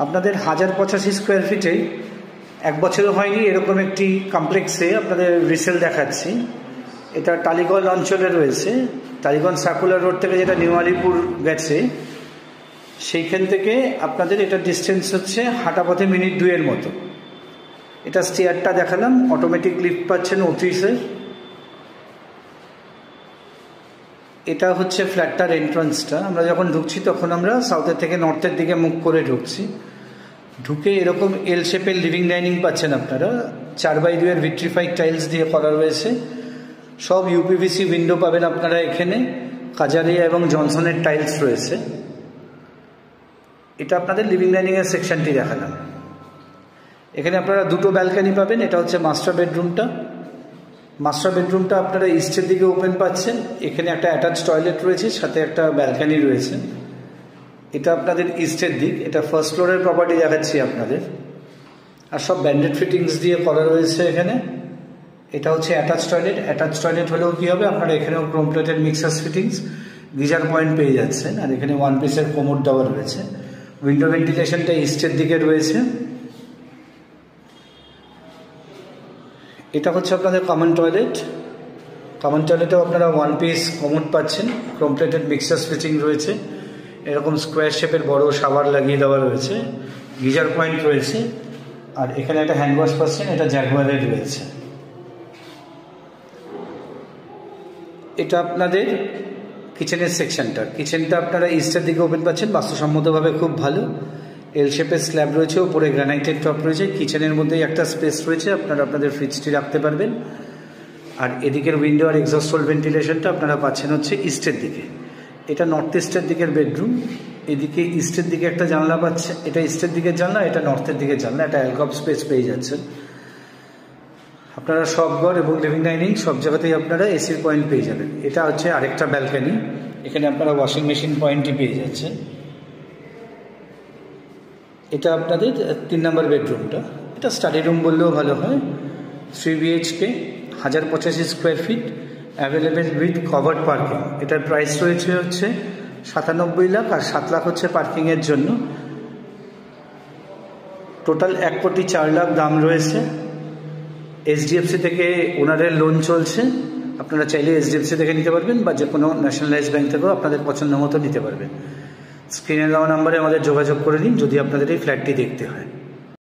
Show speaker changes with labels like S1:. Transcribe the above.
S1: আপনাদের 1085 স্কোয়ার ফিটে 1 বছরও হয়নি এরকম একটি কমপ্লেক্সে আপনাদের রিসেল দেখাচ্ছি। এটা টালিগঞ্জ অঞ্চলে রয়েছে। টালিগঞ্জ সার্কুলার রোড থেকে যেটা নিউ আলিপুর গেছে সেইখান থেকে আপনাদের এটা ডিস্টেন্স হচ্ছে হাঁটা পথে মিনিট 2-এর মতো। এটা স্টেয়ারটা দেখালাম, অটোমেটিক লিফট পাচ্ছেন 29-এর। এটা হচ্ছে ফ্ল্যাটটার এন্ট্রান্সটা। আমরা যখন ঢুকছি তখন আমরা সাউথের থেকে নর্থের দিকে মুখ করে ঢুকছি। ঢুকে এরকম এল শেপের লিভিং ডাইনিং পাচ্ছেন আপনারা। 4x2-এর ভিট্রিফাইড টাইলস দিয়ে করা রয়েছে। সব ইউপিভিসি উইন্ডো পাবেন আপনারা এখানে। কাজারিয়া এবং জনসনের টাইলস রয়েছে। এটা আপনাদের লিভিং ডাইনিংয়ের সেকশনটি দেখালাম। এখানে আপনারা 2টো ব্যালকানি পাবেন। এটা হচ্ছে মাস্টার বেডরুমটা। মাস্টার বেডরুমটা আপনারা ইস্টের দিকে ওপেন পাচ্ছেন। এখানে একটা অ্যাটাচ টয়লেট রয়েছে, সাথে একটা ব্যালকানি রয়েছে। এটা আপনাদের ইস্টের দিক। এটা ফার্স্ট ফ্লোরের প্রপার্টি দেখাচ্ছি আপনাদের। আর সব ব্যান্ডেড ফিটিংস দিয়ে করা রয়েছে এখানে। এটা হচ্ছে অ্যাটাচ টয়লেট। অ্যাটাচ টয়লেট হলেও কী হবে, আপনারা এখানেও Chrome plated mixer fittings, geyser point পেয়ে যাচ্ছেন। আর এখানে 1 পিসের কোমোড দেওয়া রয়েছে। উইন্ডো ভেন্টিলেশনটা ইস্টের দিকে রয়েছে। এটা হচ্ছে আপনাদের কমন টয়লেট। কমন টয়লেটেও আপনারা 1 পিস কোমোড পাচ্ছেন, ক্রোম প্লেটেড মিক্সার ফিটিং রয়েছে। এরকম স্কোয়ার শেপের বড় শাওয়ার লাগিয়ে দেওয়া রয়েছে, গিজার পয়েন্ট রয়েছে। আর এখানে একটা হ্যান্ড ওয়াশ পাচ্ছেন, এটা জ্যাগুয়ারের রয়েছে। এটা আপনাদের কিচেনের সেকশনটা। কিচেনটা আপনারা ইস্টের দিকে ওপেন পাচ্ছেন। বাস্তুসম্মতভাবে খুব ভালো। এল শেপের স্ল্যাব রয়েছে, ওপরে গ্রানাইটের টপ রয়েছে। কিচেনের মধ্যেই একটা স্পেস রয়েছে, আপনারা আপনাদের ফ্রিজটি রাখতে পারবেন। আর এদিকের উইন্ডো আর এক্সস্ট হোল ভেন্টিলেশনটা আপনারা পাচ্ছেন হচ্ছে ইস্টের দিকে। এটা নর্থ ইস্টের দিকের বেডরুম। এদিকে ইস্টের দিকে একটা জানলা পাচ্ছে। এটা ইস্টের দিকের জানলা, এটা নর্থের দিকের জানলা। একটা অ্যালকভ স্পেস পেয়ে যাচ্ছেন আপনারা। সব ঘর এবং লিভিং ডাইনিং সব জায়গাতেই আপনারা এসির পয়েন্ট পেয়ে যাবেন। এটা হচ্ছে আরেকটা ব্যালকানি। এখানে আপনারা ওয়াশিং মেশিন পয়েন্টই পেয়ে যাচ্ছেন। এটা আপনাদের 3 নম্বর বেডরুমটা। এটা স্টাডি রুম বললেও ভালো হয়। 3 BHK, 1085 square feet, available with covered parking. এটার প্রাইস রয়েছে হচ্ছে 97 লাখ, আর 7 লাখ হচ্ছে পার্কিংয়ের জন্য। টোটাল 1,04,00,000 দাম রয়েছে। HDFC থেকে ওনারের লোন চলছে। আপনারা চাইলে HDFC থেকে নিতে পারবেন বা যে কোনো ন্যাশনালাইজ ব্যাংক থেকেও আপনাদের পছন্দ মতো নিতে পারবেন। স্ক্রিনে দেওয়া নাম্বারে আমাদের যোগাযোগ করে নিন যদি আপনাদের এই ফ্ল্যাটটি দেখতে হয়।